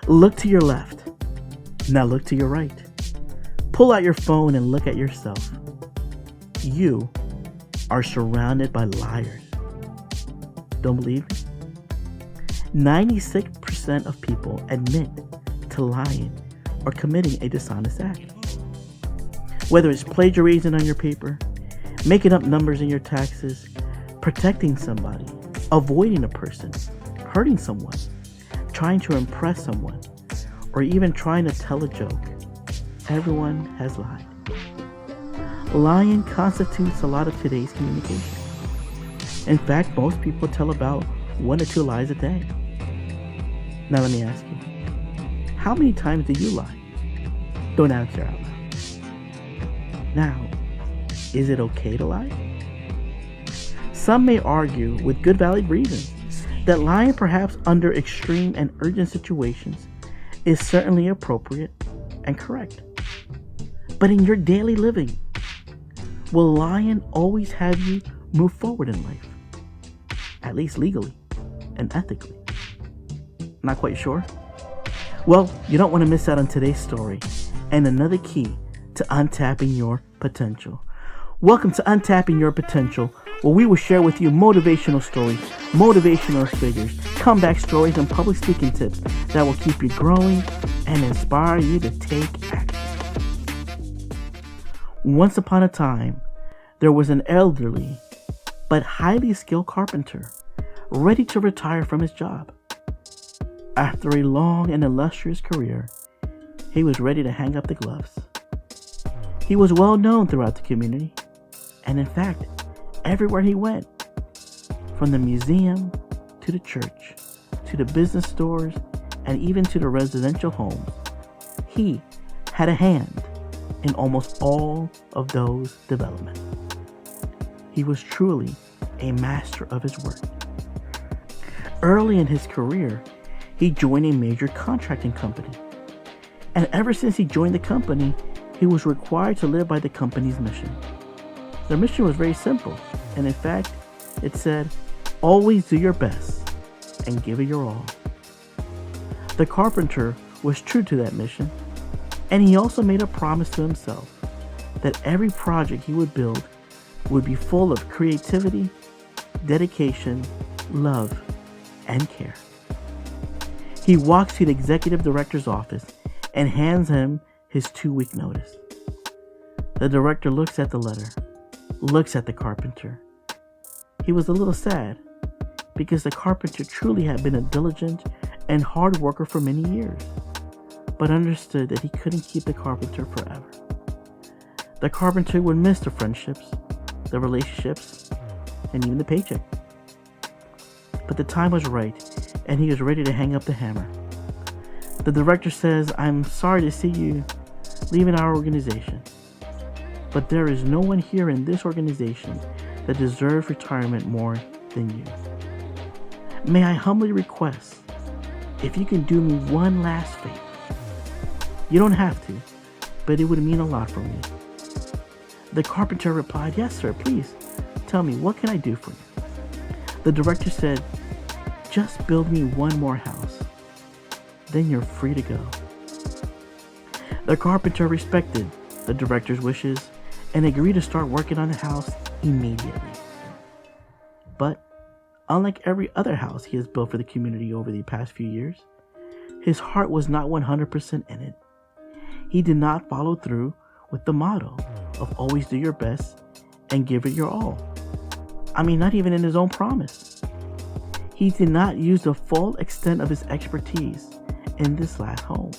Look to your left. Now look to your right. Pull out your phone and look at yourself. You are surrounded by liars. Don't believe me? 96% of people admit to lying or committing a dishonest act. Whether it's plagiarizing on your paper, making up numbers in your taxes, protecting somebody, avoiding a person, hurting someone, trying to impress someone, or even trying to tell a joke, everyone has lied. Lying constitutes a lot of today's communication. In fact, most people tell about 1 to 2 lies a day. Now let me ask you, how many times do you lie? Don't answer out loud. Now, is it okay to lie? Some may argue, with good valid reasons, that lying perhaps under extreme and urgent situations is certainly appropriate and correct. But in your daily living, will lying always have you move forward in life? At least legally and ethically. Not quite sure? Well, you don't want to miss out on today's story and another key to untapping your potential. Welcome to Untapping Your Potential, where we will share with you motivational stories, motivational figures, comeback stories, and public speaking tips that will keep you growing and inspire you to take action. Once upon a time, there was an elderly but highly skilled carpenter ready to retire from his job. After a long and illustrious career, he was ready to hang up the gloves. He was well known throughout the community, and in fact, everywhere he went, from the museum to the church, to the business stores, and even to the residential homes, he had a hand in almost all of those developments. He was truly a master of his work. Early in his career, he joined a major contracting company. And ever since he joined the company, he was required to live by the company's mission. Their mission was very simple, and in fact, it said, always do your best and give it your all. The carpenter was true to that mission, and he also made a promise to himself that every project he would build would be full of creativity, dedication, love, and care. He walks to the executive director's office and hands him his 2-week notice. The director looks at the letter, looks at the carpenter. He was a little sad because the carpenter truly had been a diligent and hard worker for many years, but understood that he couldn't keep the carpenter forever. The carpenter would miss the friendships, the relationships, and even the paycheck. But the time was right, and he was ready to hang up the hammer. The director says, "I'm sorry to see you leaving our organization, but there is no one here in this organization that deserves retirement more than you. May I humbly request if you can do me one last favor? You don't have to, but it would mean a lot for me." The carpenter replied, "Yes, sir, please. Tell me, what can I do for you?" The director said, "Just build me one more house. Then you're free to go." The carpenter respected the director's wishes and agreed to start working on the house immediately. But unlike every other house he has built for the community over the past few years, his heart was not 100% in it. He did not follow through with the motto of always do your best and give it your all. Not even in his own promise. He did not use the full extent of his expertise in this last home.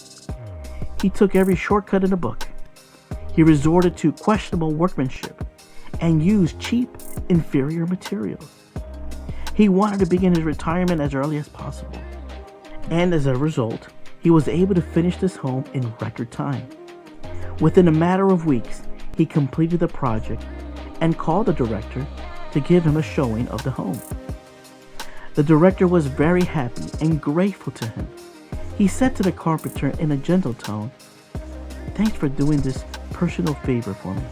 He took every shortcut in the book. He resorted to questionable workmanship and used cheap, inferior materials. He wanted to begin his retirement as early as possible. And as a result, he was able to finish this home in record time. Within a matter of weeks, he completed the project and called the director to give him a showing of the home. The director was very happy and grateful to him. He said to the carpenter in a gentle tone, "Thanks for doing this personal favor for me.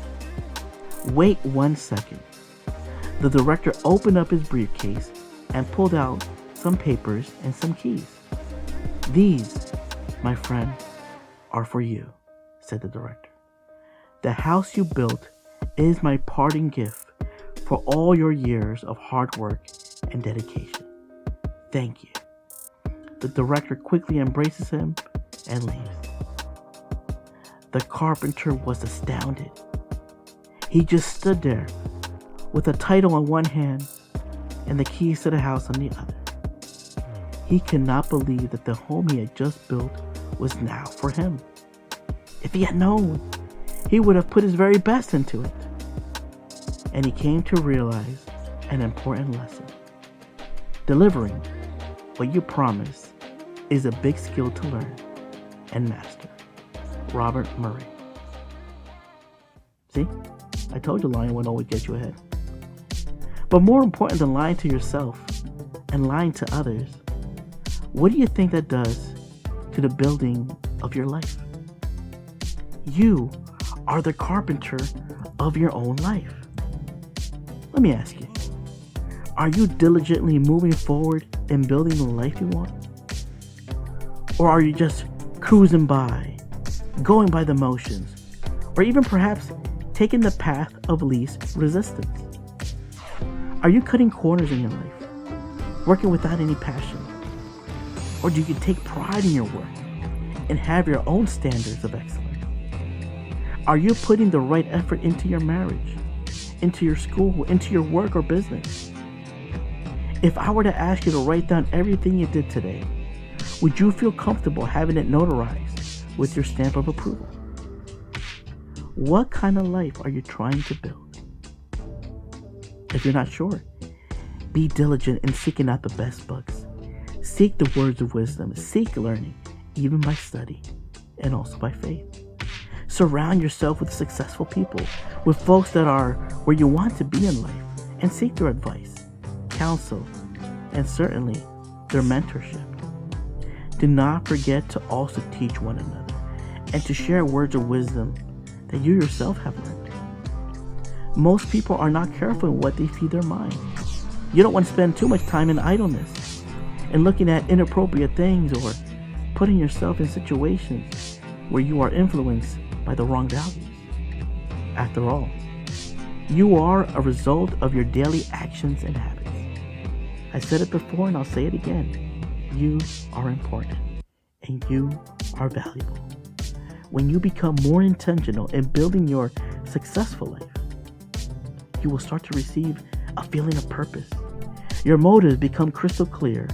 Wait 1 second." The director opened up his briefcase and pulled out some papers and some keys. These my friend, are for you," said the director. "The house you built is my parting gift for all your years of hard work and dedication. Thank you." The director quickly embraces him and leaves. The carpenter was astounded. He just stood there with a title on one hand and the keys to the house on the other. He could not believe that the home he had just built was now for him. If he had known, he would have put his very best into it. And he came to realize an important lesson. Delivering what you promise is a big skill to learn and master. Robert Murray. See? I told you lying would always get you ahead. But more important than lying to yourself and lying to others, what do you think that does to the building of your life? You are the carpenter of your own life. Let me ask you, are you diligently moving forward in building the life you want? Or are you just cruising by, going by the motions, or even perhaps taking the path of least resistance? Are you cutting corners in your life, working without any passion? Or do you take pride in your work and have your own standards of excellence? Are you putting the right effort into your marriage, into your school, into your work or business? If I were to ask you to write down everything you did today, would you feel comfortable having it notarized with your stamp of approval? What kind of life are you trying to build? If you're not sure, be diligent in seeking out the best books. Seek the words of wisdom. Seek learning, even by study and also by faith. Surround yourself with successful people, with folks that are where you want to be in life, and seek their advice, counsel, and certainly their mentorship. Do not forget to also teach one another and to share words of wisdom that you yourself have learned. Most people are not careful in what they feed their mind. You don't want to spend too much time in idleness and looking at inappropriate things or putting yourself in situations where you are influenced by the wrong values. After all, you are a result of your daily actions and habits. I said it before and I'll say it again. You are important and you are valuable. When you become more intentional in building your successful life, you will start to receive a feeling of purpose. Your motives become crystal clear,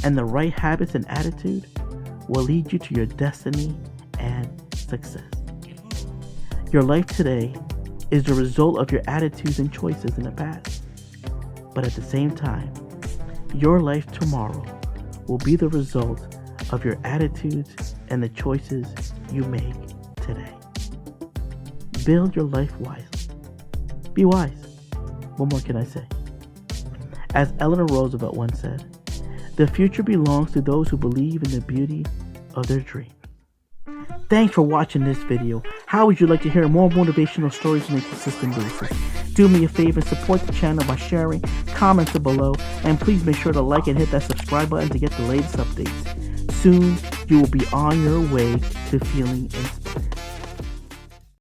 and the right habits and attitude will lead you to your destiny and success. Your life today is the result of your attitudes and choices in the past. But at the same time, your life tomorrow will be the result of your attitudes and the choices you make today. Build your life wisely. Be wise. What more can I say? As Eleanor Roosevelt once said, the future belongs to those who believe in the beauty of their dreams. Thanks for watching this video. How would you like to hear more motivational stories on a consistent basis? Do me a favor and support the channel by sharing, commenting below, and please make sure to like and hit that subscribe button to get the latest updates. Soon, you will be on your way to feeling inspired.